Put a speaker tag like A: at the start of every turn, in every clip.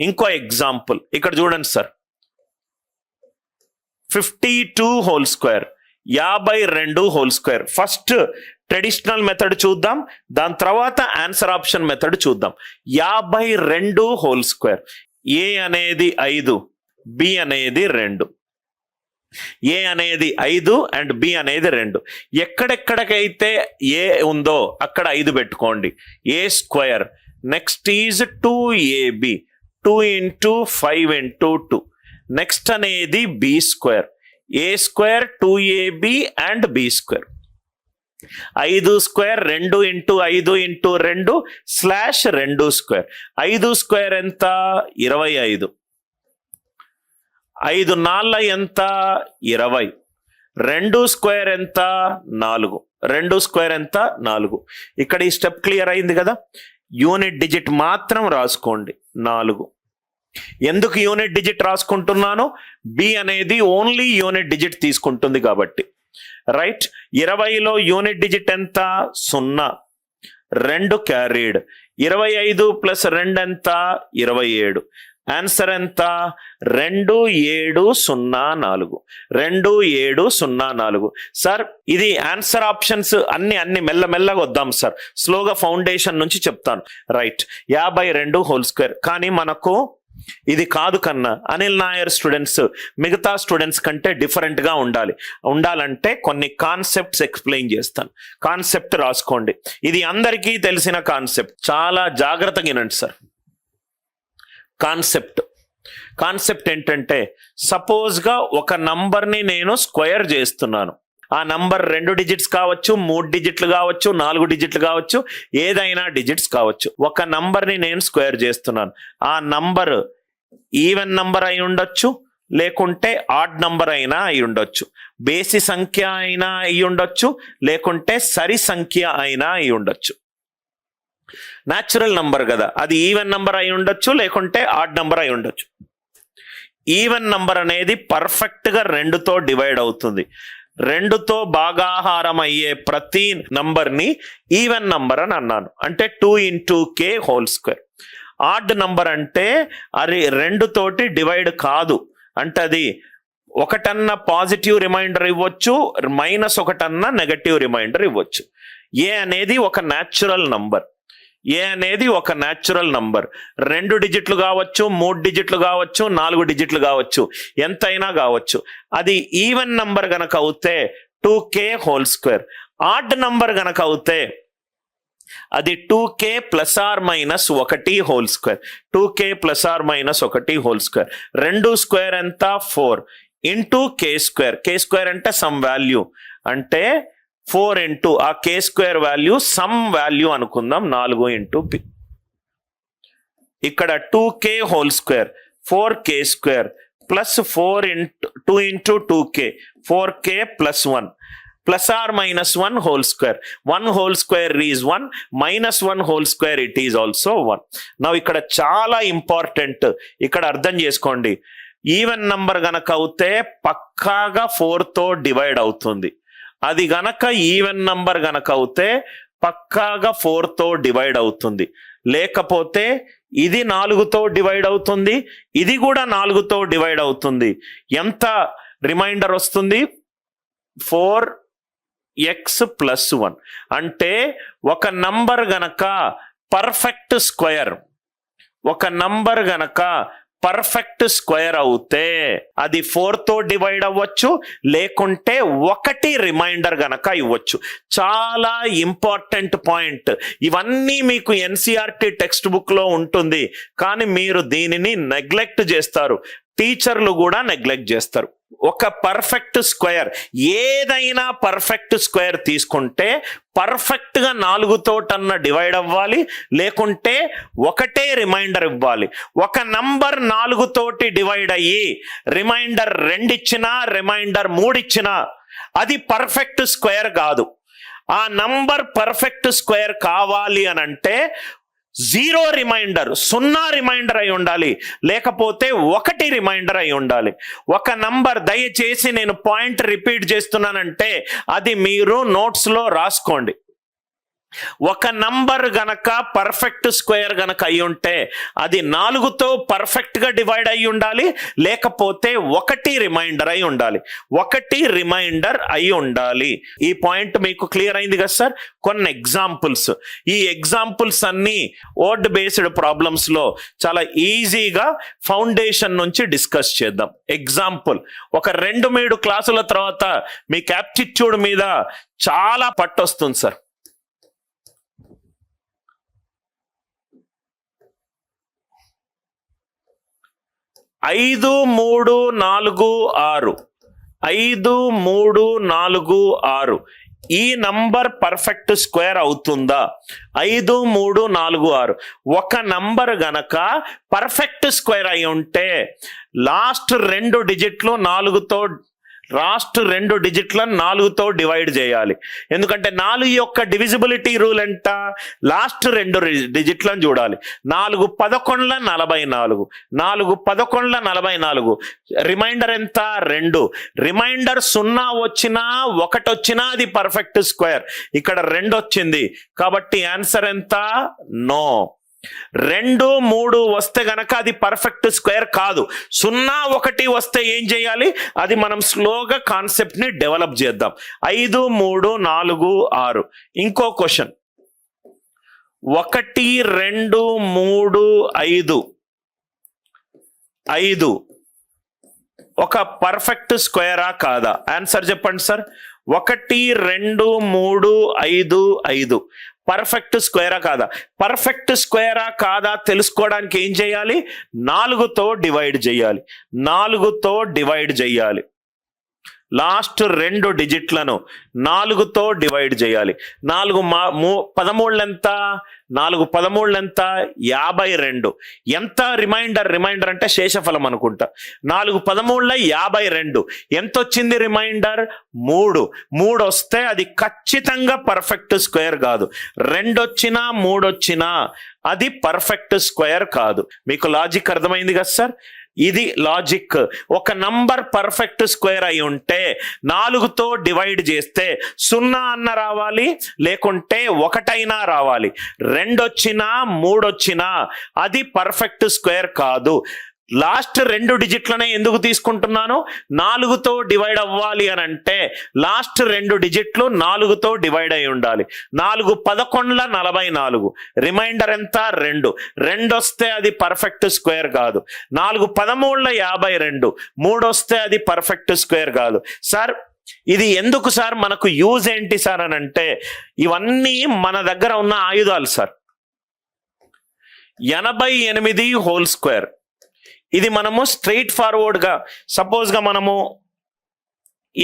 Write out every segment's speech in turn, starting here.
A: ఇంకో ఎగ్జాంపుల్ ఇక్కడ చూడండి sir, 52 whole square, 52 whole square. First traditional method చూద్దాం, దాని తర్వాత ఆన్సర్ ఆప్షన్ మెథడ్ చూద్దాం. 52 హోల్ స్క్వేర్. ఏ అనేది 5, బి అనేది 2. ఏ అనేది 5 అండ్ బి అనేది 2. ఎక్కడెక్కడికైతే ఏ ఉందో అక్కడ 5 పెట్టుకోండి. A square. Next is 2ab, 2 into 5 into 2. Next అనేది B square. A square 2ab and B square. 5 square 2 into 5 into 2 slash 2 square. 5 square ఎంత? 25. 5 4 ఎంత? 20. 2 స్క్వేర్ ఎంత? 4. 2 స్క్వేర్ ఎంత? 4. ఇక్కడ ఈ స్టెప్ క్లియర్ అయింది కదా. యూనిట్ డిజిట్ మాత్రం రాసుకోండి 4. ఎందుకు యూనిట్ డిజిట్ రాసుకుంటున్నాను? బి అనేది ఓన్లీ యూనిట్ డిజిట్ తీసుకుంటుంది కాబట్టి. రైట్. 20లో యూనిట్ డిజిట్ ఎంత? 0. 2 క్యారీడ్. 25 ప్లస్ 2 ఎంత? 27. ఆన్సర్ ఎంత? 2704. 2704. సార్ ఇది ఆన్సర్ ఆప్షన్స్ అన్ని మెల్లమెల్లగా వద్దాం సార్, స్లోగా ఫౌండేషన్ నుంచి చెప్తాను. రైట్. 52 whole square. కానీ మనకు ఇది కాదు కన్నా, అనిల్ నాయర్ స్టూడెంట్స్ మిగతా స్టూడెంట్స్ కంటే డిఫరెంట్గా ఉండాలంటే కొన్ని కాన్సెప్ట్స్ ఎక్స్ప్లెయిన్ చేస్తాను. కాన్సెప్ట్ రాసుకోండి. ఇది అందరికీ తెలిసిన కాన్సెప్ట్, చాలా జాగ్రత్తగా వినండి సార్. కాన్సెప్ట్ ఏంటంటే, సపోజ్గా ఒక నంబర్ని నేను స్క్వేర్ చేస్తున్నాను. ఆ నంబర్ 2 డిజిట్స్ కావచ్చు, 3 డిజిట్లు కావచ్చు, 4 డిజిట్లు కావచ్చు, ఏదైనా డిజిట్స్ కావచ్చు. ఒక నంబర్ని నేను స్క్వేర్ చేస్తున్నాను. ఆ నంబర్ ఈవెన్ నంబర్ అయి ఉండొచ్చు, లేకుంటే ఆడ్ నంబర్ అయినా అయి ఉండొచ్చు, బేసి సంఖ్య అయినా అయి ఉండొచ్చు, లేకుంటే సరి సంఖ్య అయినా అయి ఉండొచ్చు. న్యాచురల్ నంబర్ కదా, అది ఈవెన్ నంబర్ అయి ఉండొచ్చు, లేకుంటే ఆడ్ నంబర్ అయి ఉండొచ్చు. ఈవెన్ నంబర్ అనేది పర్ఫెక్ట్గా 2తో డివైడ్ అవుతుంది. 2తో భాగాహారం అయ్యే ప్రతి నంబర్ని ఈవెన్ నంబర్ అని అన్నాను. అంటే 2 into k whole square. Odd number అంటే అది 2తోటి డివైడ్ కాదు, అంటే అది ఒకటన్నా పాజిటివ్ రిమైండర్ ఇవ్వచ్చు, -1 నెగటివ్ రిమైండర్ ఇవ్వచ్చు. ఏ అనేది ఒక న్యాచురల్ నంబర్. 2 డిజిట్లు కావచ్చు, 3 డిజిట్లు కావచ్చు, 4 డిజిట్లు కావచ్చు, ఎంతైనా కావచ్చు. అది ఈవెన్ నంబర్ గనక అవుతే 2k whole square. Odd number గనక అవుతే అది 2k ± 1 whole square. 2k ± 1 whole square. 2 square ఎంత? 4 into k square. k square అంటే సమ్ వాల్యూ, అంటే 4 ఇంటూ ఆ k square value some value అనుకుందాం, 4 ఇంటూ p. ఇక్కడ 2k whole square, 4k square plus 2 into 2k, 4k plus 1 ± 1 whole square. 1 whole square is 1, -1 whole square it is also 1. నా ఇక్కడ చాలా important, ఇక్కడ అర్థం చేసుకోండి. ఈవెన్ నంబర్ గనక అవుతే పక్కాగా 4తో డివైడ్ అవుతుంది. అది గనక ఈవెన్ నంబర్ గనక అవుతే పక్కాగా 4తో డివైడ్ అవుతుంది. లేకపోతే ఇది 4తో డివైడ్ అవుతుంది, ఇది కూడా 4తో డివైడ్ అవుతుంది. ఎంత రిమైండర్ వస్తుంది? 4x + 1. అంటే ఒక నంబర్ గనక పర్ఫెక్ట్ స్క్వేర్, పర్ఫెక్ట్ స్క్వేర్ అవుతే అది 4తో డివైడ్ అవ్వచ్చు, లేకుంటే 1 రిమైండర్ గనక ఇవ్వచ్చు. చాలా ఇంపార్టెంట్ పాయింట్. ఇవన్నీ మీకు ఎన్సిఆర్టీ టెక్స్ట్ బుక్ లో ఉంటుంది, కానీ మీరు దీనిని నెగ్లెక్ట్ చేస్తారు, టీచర్లు కూడా నెగ్లెక్ట్ చేస్తారు. ఒక పర్ఫెక్ట్ స్క్వేర్, ఏదైనా పర్ఫెక్ట్ స్క్వేర్ తీసుకుంటే పర్ఫెక్ట్గా 4తోటన్నా డివైడ్ అవ్వాలి, లేకుంటే 1 రిమైండర్ ఇవ్వాలి. ఒక నంబర్ 4తోటి డివైడ్ అయ్యి రిమైండర్ 2 ఇచ్చినా, రిమైండర్ 3 ఇచ్చినా అది పర్ఫెక్ట్ స్క్వేర్ కాదు. ఆ నంబర్ పర్ఫెక్ట్ స్క్వేర్ కావాలి అని అంటే 0 రిమైండర్, 0 రిమైండర్ అయి ఉండాలి, లేకపోతే 1 రిమైండర్ అయి ఉండాలి. ఒక నంబర్, దయచేసి నేను పాయింట్ రిపీట్ చేస్తున్నానంటే అది మీరు నోట్స్లో రాసుకోండి. ఒక నంబర్ గనక పర్ఫెక్ట్ స్క్వేర్ గనక అయి ఉంటే అది 4తో పర్ఫెక్ట్ గా డివైడ్ అయి ఉండాలి, లేకపోతే 1 రిమైండర్ అయి ఉండాలి. 1 రిమైండర్ అయి ఉండాలి. ఈ పాయింట్ మీకు క్లియర్ అయింది కదా సార్? కొన్ని ఎగ్జాంపుల్స్, ఈ ఎగ్జాంపుల్స్ అన్ని వర్డ్ బేస్డ్ ప్రాబ్లమ్స్ లో చాలా ఈజీగా ఫౌండేషన్ నుంచి డిస్కస్ చేద్దాం. ఎగ్జాంపుల్, ఒక 2-3 క్లాసుల తర్వాత మీకు యాప్టిట్యూడ్ మీద చాలా పట్టు వస్తుంది సార్. 5, 3, 4, 6 5, 3, 4, 6 ఈ నంబర్ పర్ఫెక్ట్ స్క్వేర్ అవుతుందా? 5, 3, 4, 6 ఒక నంబర్ గనక పర్ఫెక్ట్ స్క్వేర్ అయి ఉంటే లాస్ట్ 2 డిజిట్లు 4తో డివైడ్ చేయాలి. ఎందుకంటే 4 యొక్క డివిజిబిలిటీ రూల్ ఎంత? లాస్ట్ 2 డిజిట్లను చూడాలి. 4 11 44, 4 11 44, రిమైండర్ ఎంత? 2. రిమైండర్ 0 వచ్చినా 1 వచ్చినా అది పర్ఫెక్ట్ స్క్వేర్. ఇక్కడ 2 వచ్చింది కాబట్టి ఆన్సర్ ఎంత? నో. 2, 3 వస్తే గనక అది పర్ఫెక్ట్ స్క్వేర్ కాదు. 0, 1 వస్తే ఏం చేయాలి? అది మనం స్లోగా కాన్సెప్ట్ ని డెవలప్ చేద్దాం. 5, 3, 4, 6 ఇంకో క్వశ్చన్. 1, 2, 3, 5 ఒక పర్ఫెక్ట్ స్క్వేరా కాదా? ఆన్సర్ చెప్పండి సార్. 1, 2, 3, 5 పర్ఫెక్ట్ స్క్వేరా కాదా? పర్ఫెక్ట్ స్క్వేరా కాదా తెలుసుకోవడానికి ఏం చేయాలి? 4తో డివైడ్ చేయాలి. 4తో డివైడ్ చేయాలి. లాస్ట్ 2 డిజిట్లను 4తో డివైడ్ చేయాలి. 4 13 ఎంత? 4 13 ఎంత? 52. ఎంత రిమైండర్? రిమైండర్ అంటే శేషఫలం అనుకుంటా. 4 13 52 ఎంత వచ్చింది రిమైండర్? 3. 3 వస్తే అది ఖచ్చితంగా పర్ఫెక్ట్ స్క్వేర్ కాదు. 2 వచ్చినా 3 వచ్చినా అది పర్ఫెక్ట్ స్క్వేర్ కాదు. మీకు లాజిక్ అర్థమైంది కదా సార్? ఇది లాజిక్. ఒక నంబర్ పర్ఫెక్ట్ స్క్వేర్ అయి ఉంటే 4తో డివైడ్ చేస్తే 0 అన్న రావాలి, లేకుంటే 1 అయినా రావాలి. 2 వచ్చినా 3 వచ్చినా అది పర్ఫెక్ట్ స్క్వేర్ కాదు. లాస్ట్ 2 డిజిట్లనే ఎందుకు తీసుకుంటున్నాను? 4తో డివైడ్ అవ్వాలి అని అంటే లాస్ట్ 2 డిజిట్లు 4తో డివైడ్ అయి ఉండాలి. 4 11 44, రిమైండర్ ఎంత? 2. 2 వస్తే అది పర్ఫెక్ట్ స్క్వేర్ కాదు. 4 13 52, 3 వస్తే అది పర్ఫెక్ట్ స్క్వేర్ కాదు. సార్ ఇది ఎందుకు సార్? మనకు యూజ్ ఏంటి సార్ అని అంటే ఇవన్నీ మన దగ్గర ఉన్న ఆయుధాలు సార్. 88 హోల్ స్క్వేర్ ఇది మనము స్ట్రైట్ ఫార్వర్డ్ గా సపోజ్ గా మనము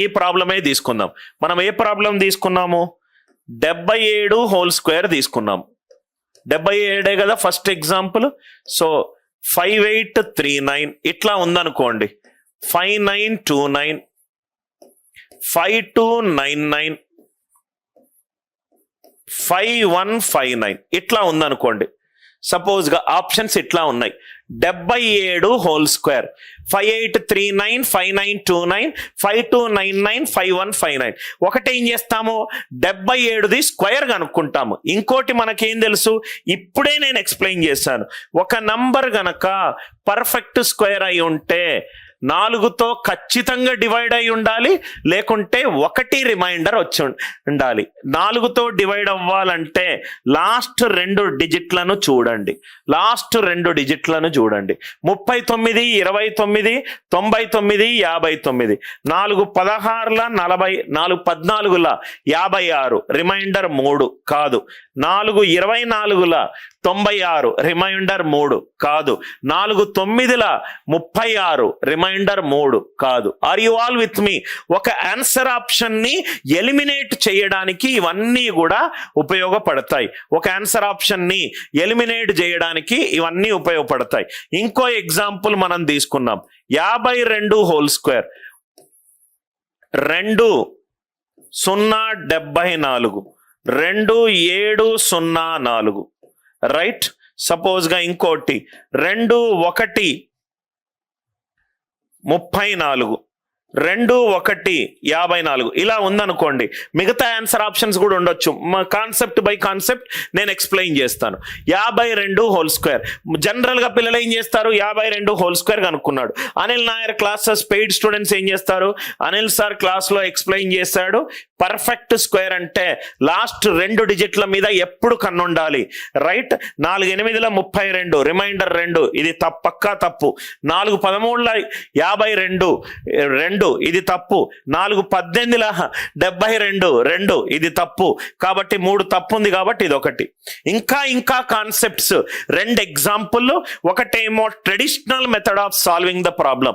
A: ఈ ప్రాబ్లమే తీసుకుందాం. మనం ఏ ప్రాబ్లం తీసుకున్నాము? 77 హోల్ స్క్వేర్ తీసుకున్నాము. 77 కదా ఫస్ట్ ఎగ్జాంపుల్. సో 5839 ఇట్లా ఉందనుకోండి. 5929, 5299, 5159 ఇట్లా ఉందనుకోండి. సపోజ్ గా ఆప్షన్స్ ఇట్లా ఉన్నాయి. 77 హోల్ స్క్వేర్, 5839, 5929, 5299, 5159. ఒకటి ఏం చేస్తాము? 77ది స్క్వేర్ కనుక్కుంటాము. ఇంకోటి మనకేం తెలుసు? ఇప్పుడే నేను ఎక్స్ప్లెయిన్ చేశాను. ఒక నంబర్ గనక పర్ఫెక్ట్ స్క్వేర్ అయి ఉంటే 4తో ఖచ్చితంగా డివైడ్ అయి ఉండాలి, లేకుంటే 1 రిమైండర్ వచ్చి ఉండాలి. 4తో డివైడ్ అవ్వాలంటే లాస్ట్ 2 డిజిట్లను చూడండి. లాస్ట్ 2 డిజిట్లను చూడండి. 39, 29, 99, 59. 4 16 40, 4 14 56, రిమైండర్ 3 కాదు. 4 24 96, రిమైండర్ 3 కాదు. 4 9 36, రిమైండర్ 3 కాదు. Are you all with me? ఒక ఆన్సర్ ఆప్షన్ ని ఎలిమినేట్ చేయడానికి ఇవన్నీ కూడా ఉపయోగపడతాయి. ఒక ఆన్సర్ ఆప్షన్ ని ఎలిమినేట్ చేయడానికి ఇవన్నీ ఉపయోగపడతాయి. ఇంకో ఎగ్జాంపుల్ మనం తీసుకున్నాం. 52 హోల్ స్క్వేర్, 2 0 74, 2 7 0 4, రైట్. సపోజ్ గా ఇంకోటి 2 1 34, 2 1 54 ఇలా ఉందనుకోండి. మిగతా ఆన్సర్ ఆప్షన్స్ కూడా ఉండొచ్చు. కాన్సెప్ట్ బై కాన్సెప్ట్ నేను ఎక్స్ప్లెయిన్ చేస్తాను. 52 హోల్ స్క్వేర్. జనరల్ గా పిల్లలు ఏం చేస్తారు, 52 హోల్ స్క్వేర్ కనుక్కున్నాడు. Anil Nair classes paid students ఏం చేస్తారు, అనిల్ సార్ క్లాస్ లో ఎక్స్ప్లెయిన్ చేశాడు, పర్ఫెక్ట్ స్క్వేర్ అంటే లాస్ట్ 2 డిజిట్ల మీద ఎప్పుడు కన్నుండాలి. రైట్. 4 8 32, రిమైండర్ 2, ఇది పక్కా తప్పు. 4 13 52 2, ఇది తప్పు. 4 18 72 2, ఇది తప్పు. కాబట్టి 3 తప్పు ఉంది, కాబట్టి ఇది ఒకటి. ఇంకా కాన్సెప్ట్స్ 2 ఎగ్జాంపుల్. ఒకటేమో traditional method of solving the problem,